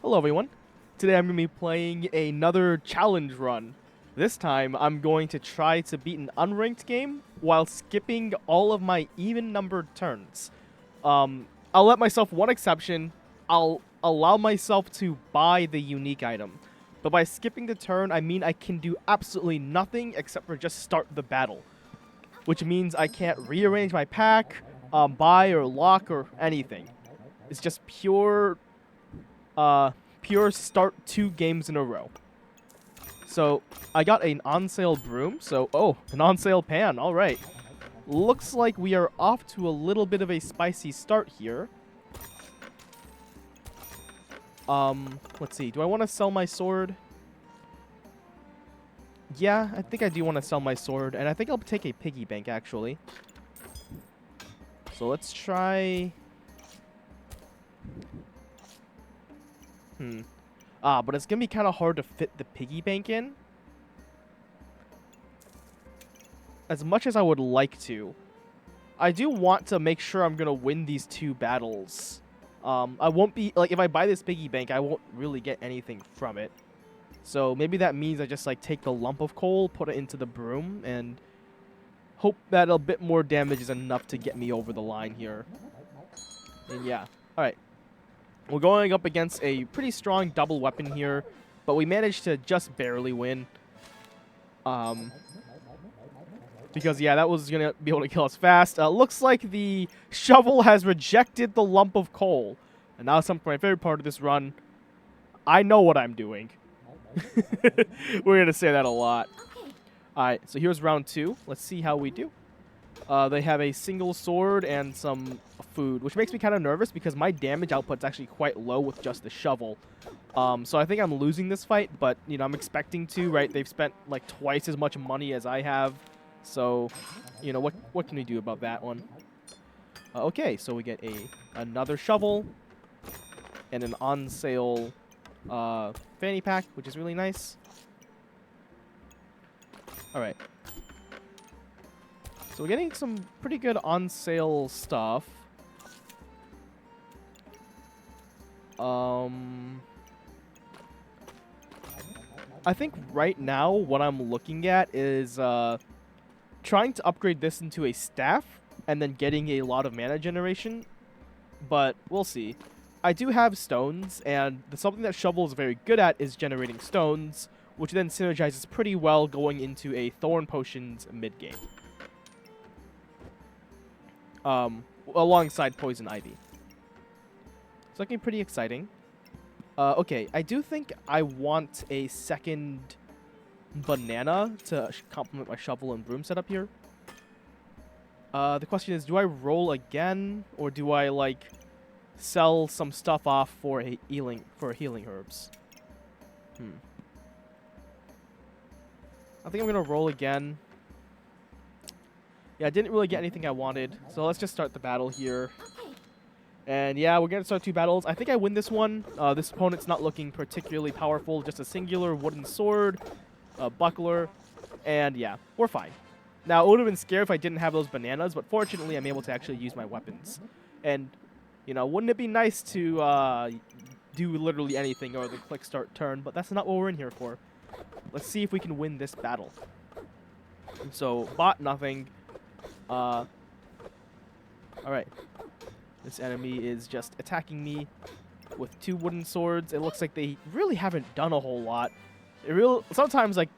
Hello everyone. Today I'm going to be playing another challenge run. This time I'm going to try to beat an unranked game while skipping all of my even numbered turns. I'll let myself one exception. I'll allow myself to buy the unique item. But by skipping the turn, I mean I can do absolutely nothing except for just start the battle. Which means I can't rearrange my pack, buy or lock or anything. It's just pure start 2 games in a row. So I got an on-sale broom. An on-sale pan. All right. Looks like we are off to a little bit of a spicy start here. Let's see. Do I want to sell my sword? Yeah, I think I do want to sell my sword, and I think I'll take a piggy bank actually. So let's try. But it's gonna be kind of hard to fit the piggy bank in. As much as I would like to, I do want to make sure I'm gonna win these 2 battles. I won't be like, if I buy this piggy bank, I won't really get anything from it. So maybe that means I just like take the lump of coal, put it into the broom, and hope that a bit more damage is enough to get me over the line here. And yeah, all right. We're going up against a pretty strong double weapon here, but we managed to just barely win. Because, yeah, that was going to be able to kill us fast. Looks like the shovel has rejected the lump of coal. And now some my favorite part of this run. I know what I'm doing. We're going to say that a lot. All right, so here's round 2. Let's see how we do. They have a single sword and some food, which makes me kind of nervous because my damage output's actually quite low with just the shovel. So I think I'm losing this fight, but, you know, I'm expecting to, right? They've spent, like, twice as much money as I have. So, you know, what can we do about that one? Okay, so we get another shovel and an on-sale fanny pack, which is really nice. All right. So we're getting some pretty good on-sale stuff. I think right now what I'm looking at is trying to upgrade this into a staff and then getting a lot of mana generation. But we'll see. I do have stones, and something that Shovel is very good at is generating stones, which then synergizes pretty well going into a Thorn Potions mid-game. Alongside Poison Ivy. It's looking pretty exciting. Okay, I do think I want a second banana to complement my shovel and broom setup here. The question is, do I roll again, or do I, like, sell some stuff off for healing herbs? I think I'm gonna roll again. Yeah, I didn't really get anything I wanted, so let's just start the battle here. And yeah, we're going to start 2 battles. I think I win this one. This opponent's not looking particularly powerful, just a singular wooden sword, a buckler, and yeah, we're fine. Now, it would have been scary if I didn't have those bananas, but fortunately I'm able to actually use my weapons. And, you know, wouldn't it be nice to do literally anything or the click start turn, but that's not what we're in here for. Let's see if we can win this battle. And so, bot nothing. Alright. This enemy is just attacking me with 2 wooden swords. It looks like they really haven't done a whole lot. Sometimes, like,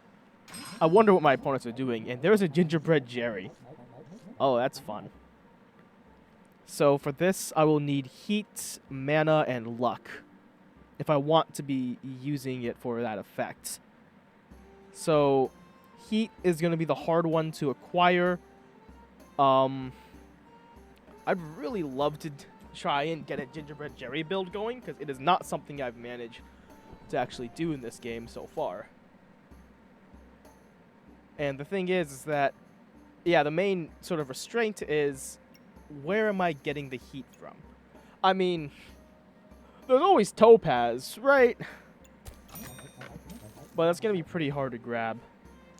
I wonder what my opponents are doing. And there's a Gingerbread Jerry. Oh, that's fun. So for this, I will need heat, mana, and luck if I want to be using it for that effect. So heat is going to be the hard one to acquire. I'd really love to try and get a Gingerbread Jerry build going, because it is not something I've managed to actually do in this game so far. And the thing is that, yeah, the main sort of restraint is, where am I getting the heat from? I mean, there's always topaz, right? But that's going to be pretty hard to grab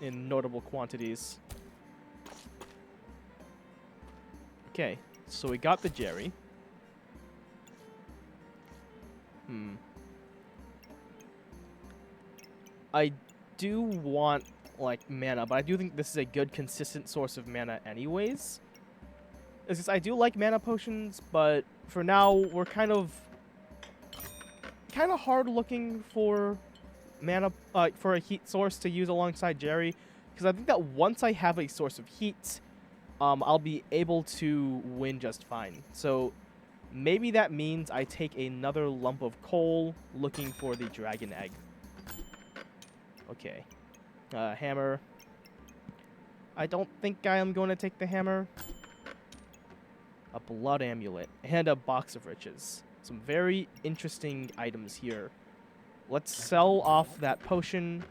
in notable quantities. Okay, so we got the Jerry. I do want, like, mana, but I do think this is a good, consistent source of mana anyways. It's just, I do like mana potions, but for now, we're kind of hard looking for mana, for a heat source to use alongside Jerry, because I think that once I have a source of heat, I'll be able to win just fine. So maybe that means I take another lump of coal looking for the dragon egg. Okay. Hammer. I don't think I am going to take the hammer. A blood amulet and a box of riches. Some very interesting items here. Let's sell off that potion.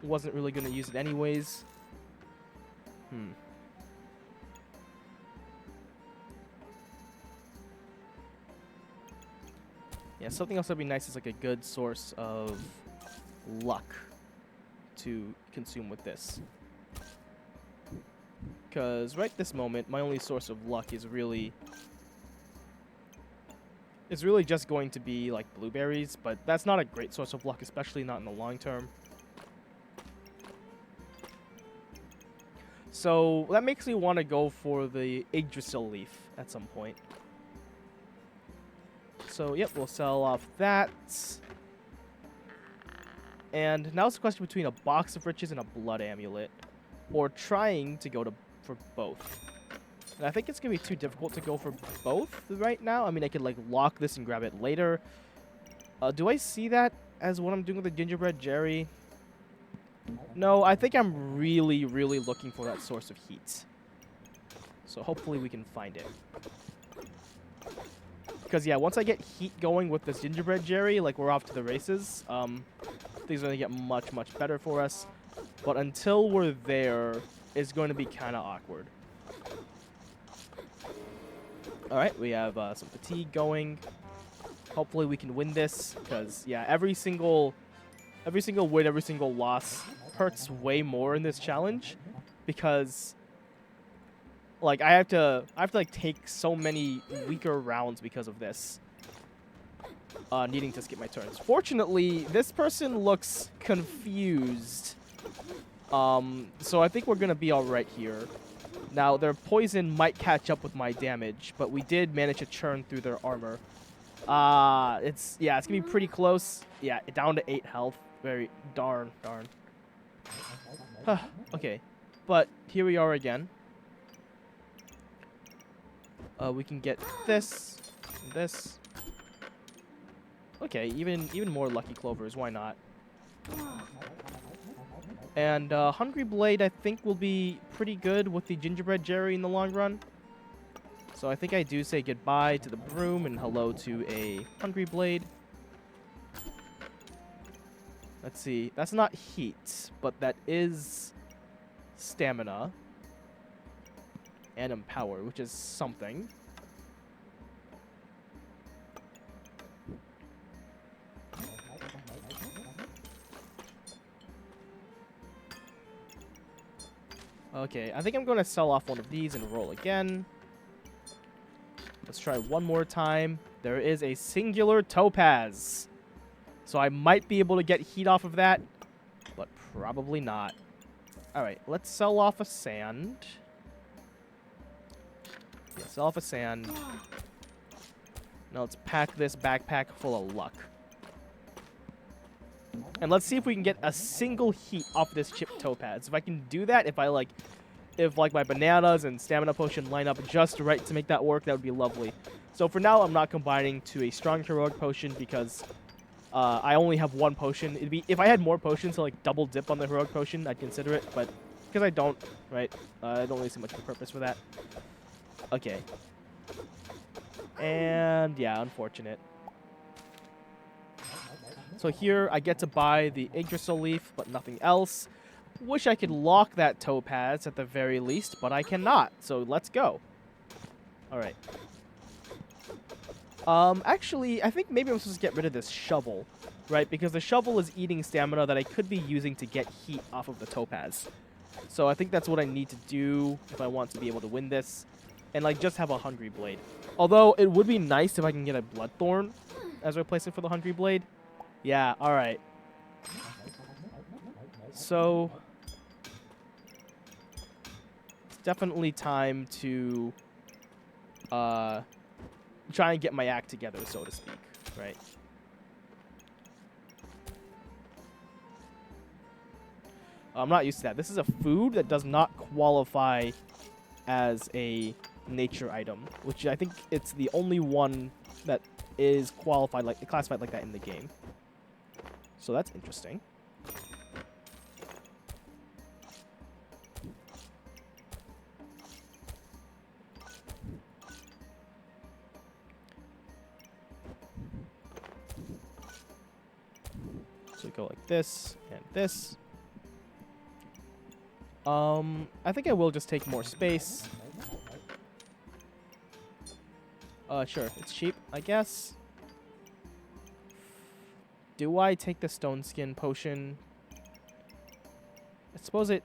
Wasn't really going to use it anyways. Yeah, something else that'd be nice is like a good source of luck to consume with this. Because right this moment, my only source of luck is really just going to be like blueberries, but that's not a great source of luck, especially not in the long term. So that makes me want to go for the Yggdrasil leaf at some point. So yep, we'll sell off that. And now it's a question between a box of riches and a blood amulet, or trying to go for both. And I think it's going to be too difficult to go for both right now. I mean, I could like lock this and grab it later. Do I see that as what I'm doing with the gingerbread Jerry? No, I think I'm really, really looking for that source of heat. So hopefully we can find it. Because yeah, once I get heat going with this gingerbread Jerry, like we're off to the races. Things are going to get much, much better for us. But until we're there, it's going to be kind of awkward. Alright, we have some fatigue going. Hopefully we can win this, because yeah, every single win, every single loss hurts way more in this challenge, because like I have to like take so many weaker rounds because of this. Needing to skip my turns. Fortunately, this person looks confused. So I think we're gonna be alright here. Now, their poison might catch up with my damage, but we did manage to churn through their armor. It's gonna be pretty close. Yeah, down to 8 health. Very darn. Okay, but here we are again. We can get this. Okay, even more lucky clovers. Why not? And Hungry Blade, I think, will be pretty good with the Gingerbread Jerry in the long run. So I think I do say goodbye to the Broom and hello to a Hungry Blade. Let's see. That's not heat, but that is stamina. And empower, which is something. Okay, I think I'm going to sell off one of these and roll again. Let's try one more time. There is a singular topaz. So I might be able to get heat off of that, but probably not. Alright, let's sell off a sand. Yeah, sell off a sand. Now let's pack this backpack full of luck. And let's see if we can get a single heat off this chipped topaz. If I can do that, if my bananas and stamina potion line up just right to make that work, that would be lovely. So for now, I'm not combining to a strong heroic potion because I only have one potion. It'd be if I had more potions to like double dip on the heroic potion, I'd consider it. But because I don't, right? I don't really see much of a purpose for that. Okay. And yeah, unfortunate. So here I get to buy the Yggdrasil leaf, but nothing else. Wish I could lock that topaz at the very least, but I cannot. So let's go. All right. Actually, I think maybe I'm supposed to get rid of this shovel, right? Because the shovel is eating stamina that I could be using to get heat off of the topaz. So I think that's what I need to do if I want to be able to win this. And like just have a Hungry Blade. Although it would be nice if I can get a Bloodthorn as a replacement for the Hungry Blade. Yeah, alright. So it's definitely time to try and get my act together, so to speak, right? I'm not used to that. This is a food that does not qualify as a nature item, which I think it's the only one that is classified like that in the game. So that's interesting. So we go like this and this. I think I will just take more space. Sure, it's cheap, I guess. Do I take the stone skin potion? I suppose it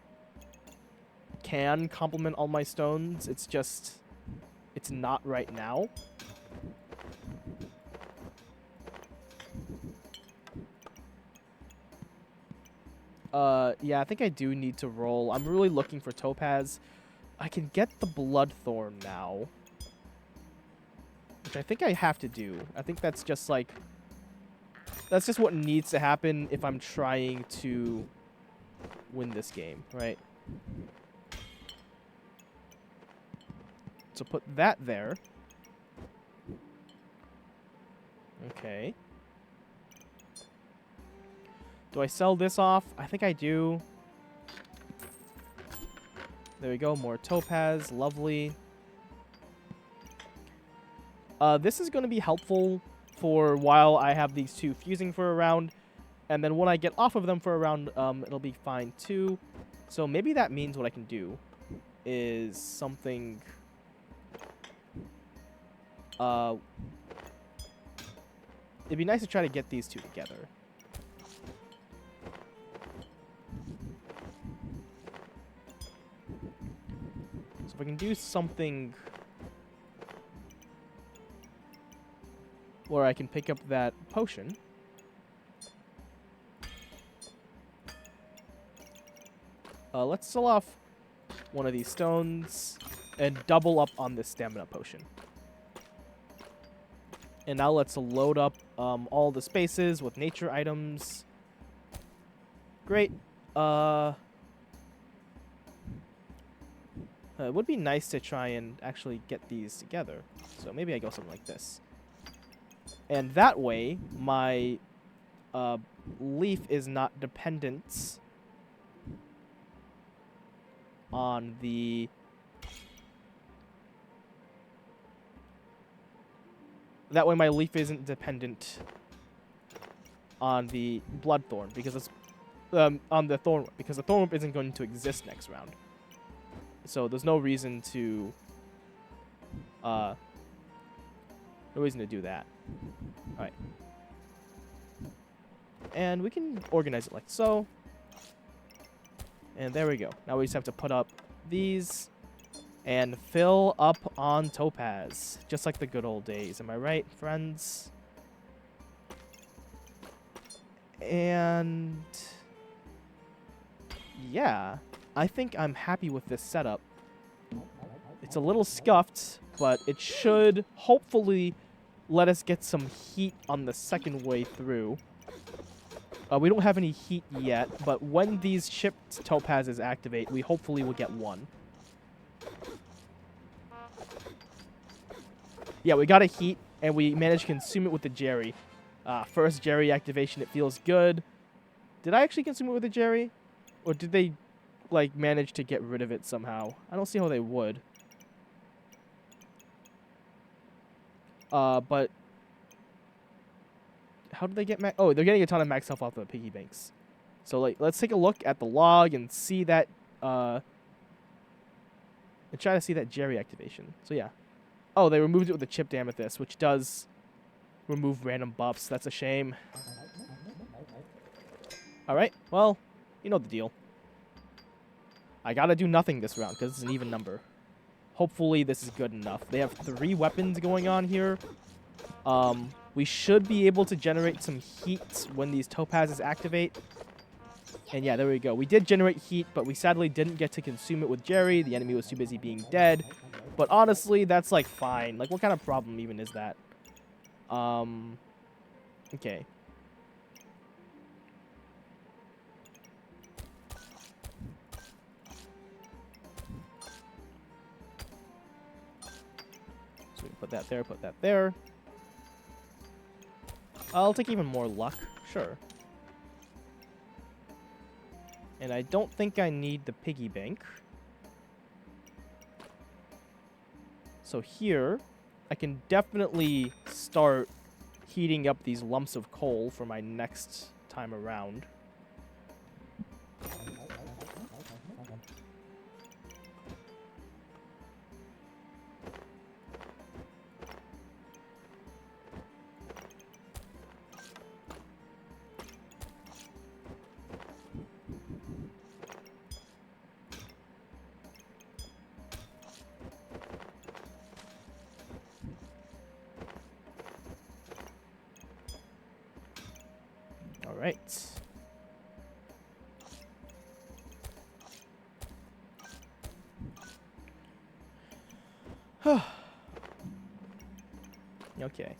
can complement all my stones. It's just, it's not right now. Yeah, I think I do need to roll. I'm really looking for topaz. I can get the bloodthorn now, which I think I have to do. I think that's just like, that's just what needs to happen if I'm trying to win this game, right? So put that there. Okay. Do I sell this off? I think I do. There we go. More topaz. Lovely. This is going to be helpful for while I have these two fusing for a round. And then when I get off of them for a round, it'll be fine too. So maybe that means what I can do is something... it'd be nice to try to get these two together. So if I can do something where I can pick up that potion. Let's sell off one of these stones and double up on this stamina potion. And now let's load up all the spaces with nature items. Great. It would be nice to try and actually get these together. So maybe I go something like this. And that way, my leaf is not dependent on the... That way my leaf isn't dependent on the bloodthorn, because it's on the thorn, because the thorn whip isn't going to exist next round. So there's no reason to do that. All right. And we can organize it like so. And there we go. Now we just have to put up these and fill up on topaz, just like the good old days. Am I right, friends? And yeah, I think I'm happy with this setup. It's a little scuffed, but it should hopefully let us get some heat on the second way through. We don't have any heat yet, but when these chipped topazes activate, we hopefully will get one. Yeah, we got a heat, and we managed to consume it with the Jerry. First Jerry activation, it feels good. Did I actually consume it with the Jerry? Or did they, like, manage to get rid of it somehow? I don't see how they would. But... How did they get max? Oh, they're getting a ton of max health off the piggy banks. So, like, let's take a look at the log and see that, and try to see that Jerry activation. So, yeah. Oh, they removed it with the chipped amethyst, which does remove random buffs. That's a shame. Alright, well, you know the deal. I gotta do nothing this round, because it's an even number. Hopefully this is good enough. They have 3 weapons going on here. We should be able to generate some heat when these topazes activate. And yeah, there we go. We did generate heat, but we sadly didn't get to consume it with Jerry. The enemy was too busy being dead. But honestly, that's like fine. Like, what kind of problem even is that? Okay. So we put that there, put that there. I'll take even more luck. Sure. And I don't think I need the piggy bank. So here, I can definitely start heating up these lumps of coal for my next time around. All right. Okay.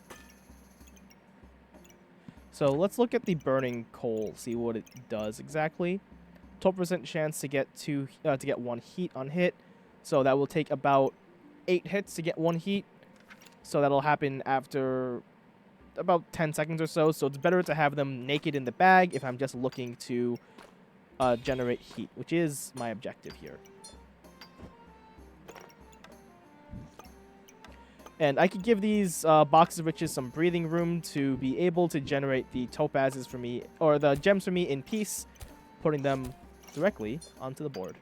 So let's look at the burning coal, see what it does exactly. 12% chance to get one heat on hit. So that will take about 8 hits to get one heat. So that'll happen after about 10 seconds or so. So it's better to have them naked in the bag if I'm just looking to generate heat, which is my objective here. And I could give these boxes of riches some breathing room to be able to generate the topazes for me, or the gems for me in peace, putting them directly onto the board.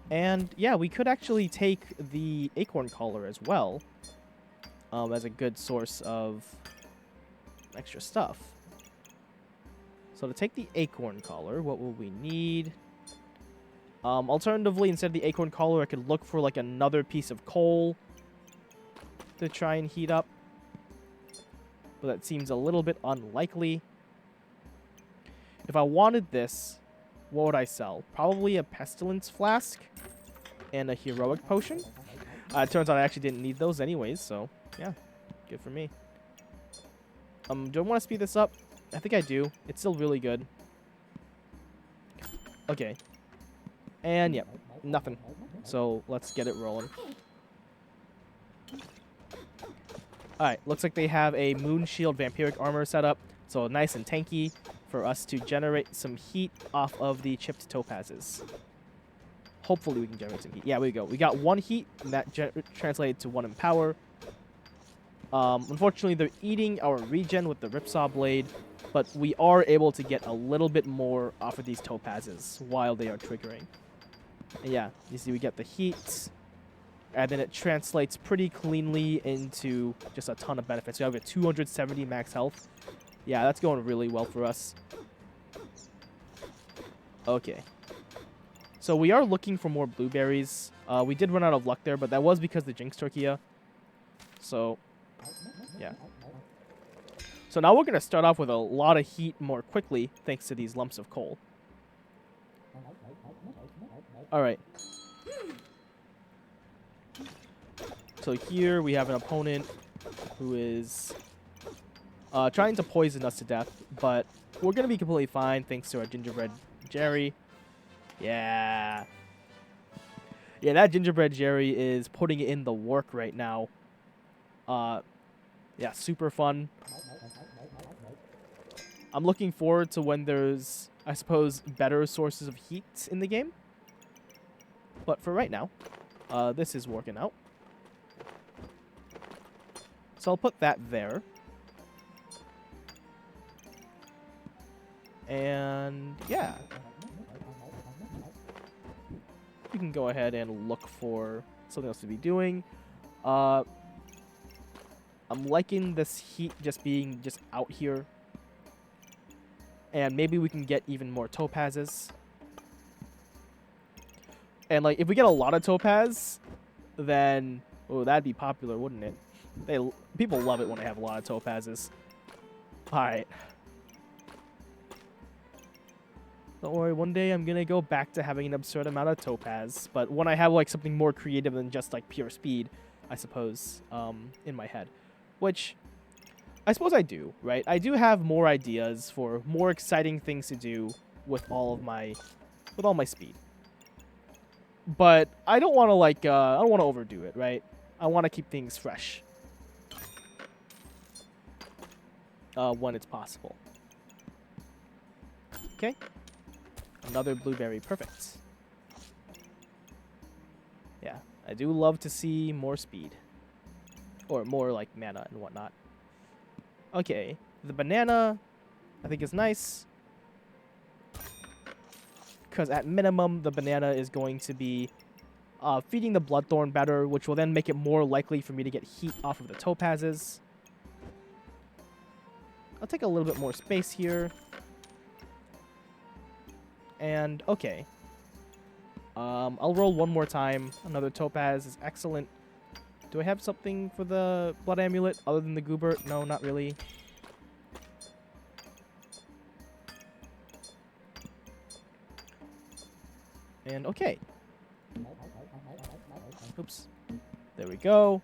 And yeah, we could actually take the acorn collar as well as a good source of extra stuff. So to take the acorn collar, what will we need? Alternatively, instead of the acorn collar, I could look for like another piece of coal to try and heat up. But that seems a little bit unlikely. If I wanted this, what would I sell? Probably a pestilence flask and a heroic potion. It turns out I actually didn't need those anyways, so yeah, good for me. Do I want to speed this up? I think I do. It's still really good. Okay. And yeah, nothing. So let's get it rolling. Alright, looks like they have a Moon Shield Vampiric Armor set up. So nice and tanky for us to generate some heat off of the chipped topazes. Hopefully we can generate some heat. Yeah, we go. We got 1 heat, and that translated to 1 empower. Unfortunately, they're eating our regen with the Ripsaw Blade, but we are able to get a little bit more off of these topazes while they are triggering. And yeah, you see we get the heat, and then it translates pretty cleanly into just a ton of benefits. We have a 270 max health. Yeah, that's going really well for us. Okay. So we are looking for more blueberries. We did run out of luck there, but that was because the Jinx Turkia. So, yeah. So now we're going to start off with a lot of heat more quickly, thanks to these lumps of coal. Alright. So here we have an opponent who is trying to poison us to death, but we're going to be completely fine thanks to our Gingerbread Jerry. Yeah. Yeah, that Gingerbread Jerry is putting in the work right now. Yeah, super fun. I'm looking forward to when there's, I suppose, better sources of heat in the game. But for right now, this is working out. So I'll put that there. And yeah. We can go ahead and look for something else to be doing. I'm liking this heat just being just out here. And maybe we can get even more topazes. And like, if we get a lot of topaz, then oh, that'd be popular, wouldn't it? People love it when they have a lot of topazes. Alright. Don't worry, one day I'm gonna go back to having an absurd amount of topaz, but when I have like something more creative than just like pure speed, I suppose, in my head. Which I suppose I do, right? I do have more ideas for more exciting things to do with all my speed. But I don't want to I don't want to overdo it, right? I want to keep things fresh when it's possible. Okay. Another blueberry, perfect. Yeah, I do love to see more speed. Or more like mana and whatnot. Okay, the banana I think is nice. Because at minimum, the banana is going to be feeding the bloodthorn better, which will then make it more likely for me to get heat off of the topazes. I'll take a little bit more space here. And, okay. I'll roll one more time. Another topaz is excellent. Do I have something for the blood amulet other than the goobert? No, not really. And, okay. Oops. There we go.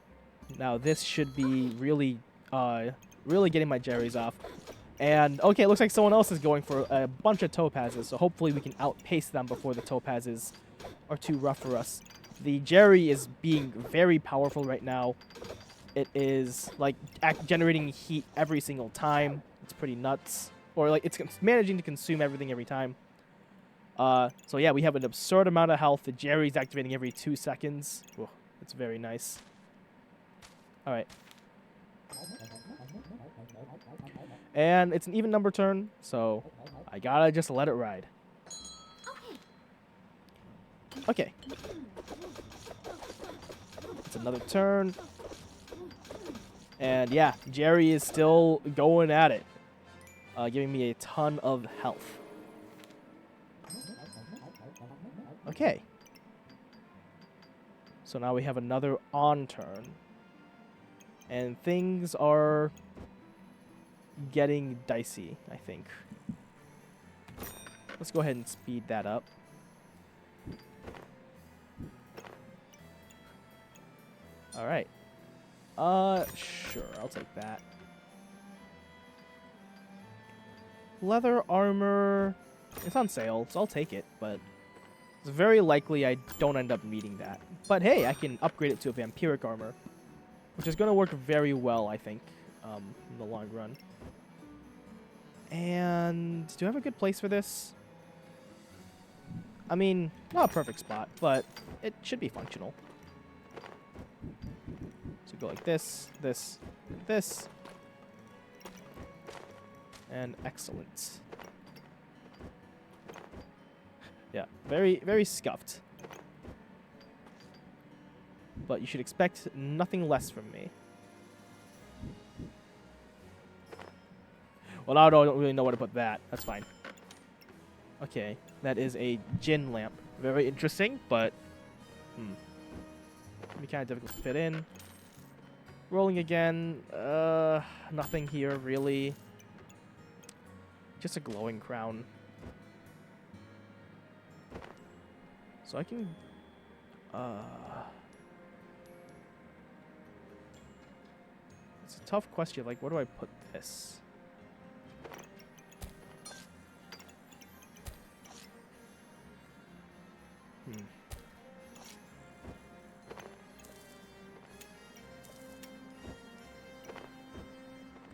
Now this should be really getting my Jerry's off. And, okay, it looks like someone else is going for a bunch of topazes, so hopefully we can outpace them before the topazes are too rough for us. The Jerry is being very powerful right now. It is, like, generating heat every single time. It's pretty nuts. Or, like, it's managing to consume everything every time. So, yeah, we have an absurd amount of health. The Jerry's activating every 2 seconds. Whoa, it's very nice. All right. And it's an even number turn, so I gotta just let it ride. Okay. It's another turn. And yeah, Jerry is still going at it. Giving me a ton of health. Okay. So now we have another on turn. And things are getting dicey, I think. Let's go ahead and speed that up. All right. Sure, I'll take that. Leather armor. It's on sale, so I'll take it, but it's very likely I don't end up needing that. But hey, I can upgrade it to a vampiric armor, which is going to work very well, I think, in the long run. And do I have a good place for this? I mean, not a perfect spot, but it should be functional. So go like this, this, this. And excellent. Yeah, very, very scuffed. But you should expect nothing less from me. Well, I don't really know where to put that. That's fine. Okay, that is a gin lamp. Very interesting, but be kind of difficult to fit in. Rolling again. Nothing here really. Just a glowing crown. So I can. It's a tough question. Like, where do I put this?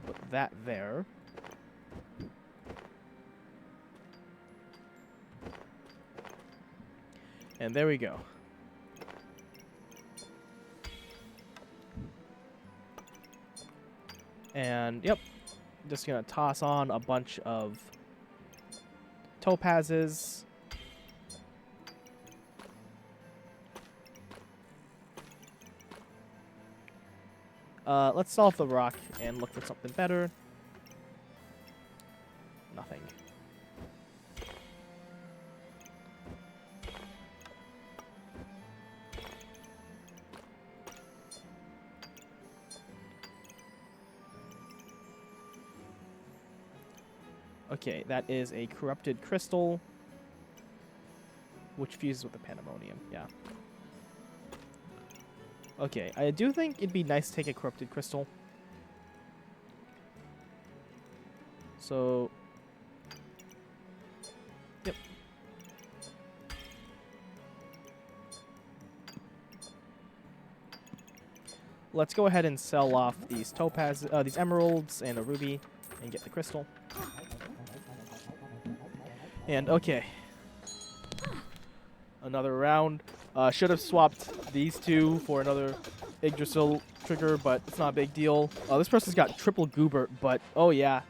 Put that there. And there we go. And, yep. Just gonna toss on a bunch of topazes. Let's solve the rock and look for something better. Nothing. Okay, that is a corrupted crystal, which fuses with the pandemonium. Yeah. Okay, I do think it'd be nice to take a corrupted crystal. So, yep. Let's go ahead and sell off these topaz, these emeralds and a ruby, and get the crystal. And okay, another round. Should have swapped these two for another Yggdrasil trigger, but it's not a big deal. This person's got triple Goobert, but oh yeah.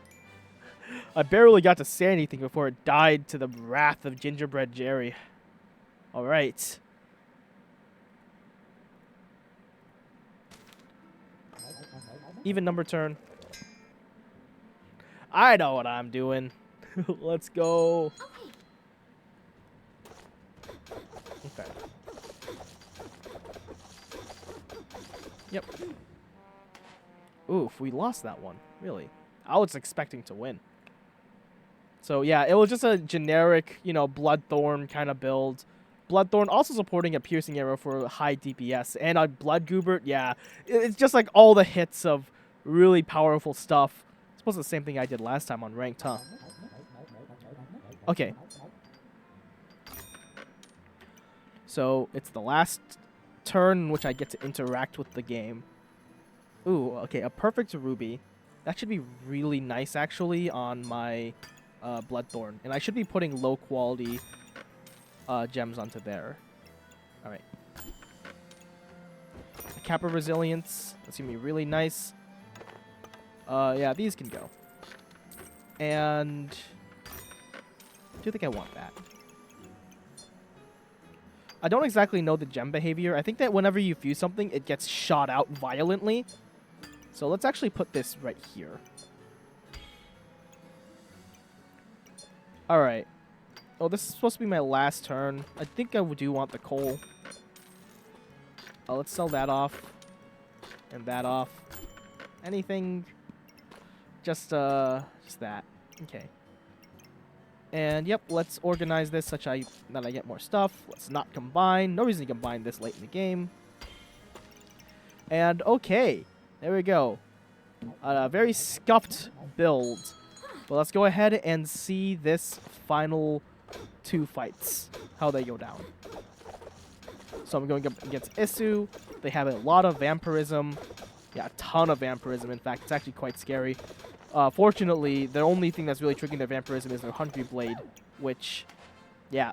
I barely got to say anything before it died to the wrath of Gingerbread Jerry. Alright. Even number turn. I know what I'm doing. Let's go. Okay. Yep. Oof, we lost that one. Really? I was expecting to win. So yeah, it was just a generic, you know, Bloodthorn kind of build. Bloodthorn also supporting a piercing arrow for high DPS. And a Blood Goobert, yeah. It's just like all the hits of really powerful stuff. I suppose the same thing I did last time on ranked, huh? Okay. So it's the last turn in which I get to interact with the game. Ooh, okay, a perfect ruby. That should be really nice, actually, on my Bloodthorn. And I should be putting low quality gems onto there. Alright. Kappa Resilience. That's going to be really nice. Yeah, these can go. And I do think I want that. I don't exactly know the gem behavior. I think that whenever you fuse something, it gets shot out violently. So let's actually put this right here. Alright. Oh, this is supposed to be my last turn. I think I do want the coal. Let's sell that off. And that off. Anything. Just that. Okay. And yep, let's organize this such that I get more stuff. Let's not combine. No reason to combine this late in the game. And okay. There we go. A very scuffed build. But let's go ahead and see this final two fights. How they go down. So I'm going up against Isu. They have a lot of vampirism. Yeah, a ton of vampirism. In fact, it's actually quite scary. Fortunately, the only thing that's really triggering their vampirism is their Hungry Blade, which, yeah,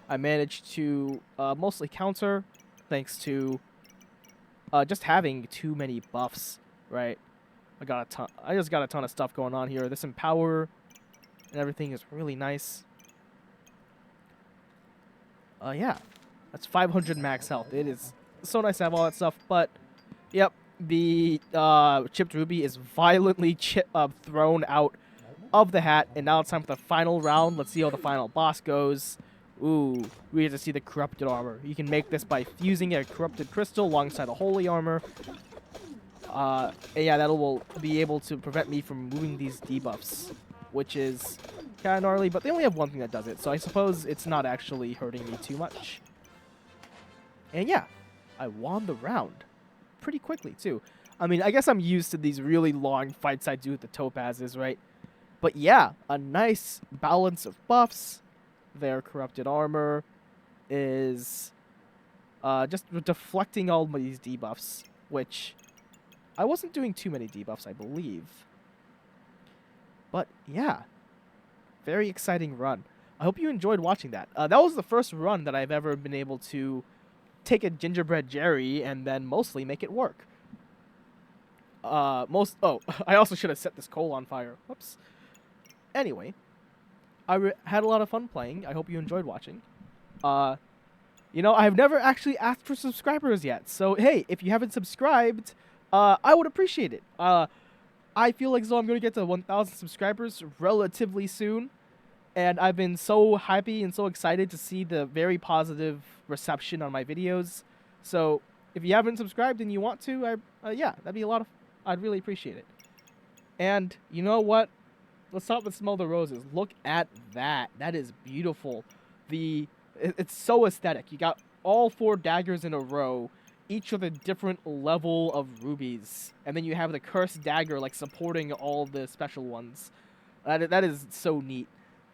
I managed to mostly counter thanks to just having too many buffs, right? I just got a ton of stuff going on here. This Empower and everything is really nice. Yeah, that's 500 max health. It is so nice to have all that stuff, but yep. The chipped ruby is violently thrown out of the hat, and now it's time for the final round. Let's see how the final boss goes. Ooh, we get to see the corrupted armor. You can make this by fusing a corrupted crystal alongside a holy armor. And yeah, that will be able to prevent me from moving these debuffs, which is kind of gnarly, but they only have one thing that does it, so I suppose it's not actually hurting me too much. And yeah, I won the round. Pretty quickly, too. I mean, I guess I'm used to these really long fights I do with the topazes, right? But yeah, a nice balance of buffs. Their corrupted armor is just deflecting all of these debuffs, which I wasn't doing too many debuffs, I believe. But yeah, very exciting run. I hope you enjoyed watching that. That was the first run that I've ever been able to take a Gingerbread Jerry and then mostly make it work. Oh, I also should have set this coal on fire. Whoops. Anyway, I had a lot of fun playing. I hope you enjoyed watching. You know, I've never actually asked for subscribers yet. So, hey, if you haven't subscribed, I would appreciate it. I feel like as though I'm going to get to 1,000 subscribers relatively soon. And I've been so happy and so excited to see the very positive reception on my videos. So if you haven't subscribed and you want to, yeah, that'd be a lot of... I'd really appreciate it. And you know what? let's stop and smell the roses. Look at that. That is beautiful. It's so aesthetic. You got all 4 daggers in a row, each with a different level of rubies, and then you have the cursed dagger like supporting all the special ones. That is so neat.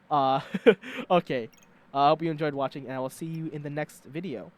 Uh, okay. I hope you enjoyed watching, and I will see you in the next video.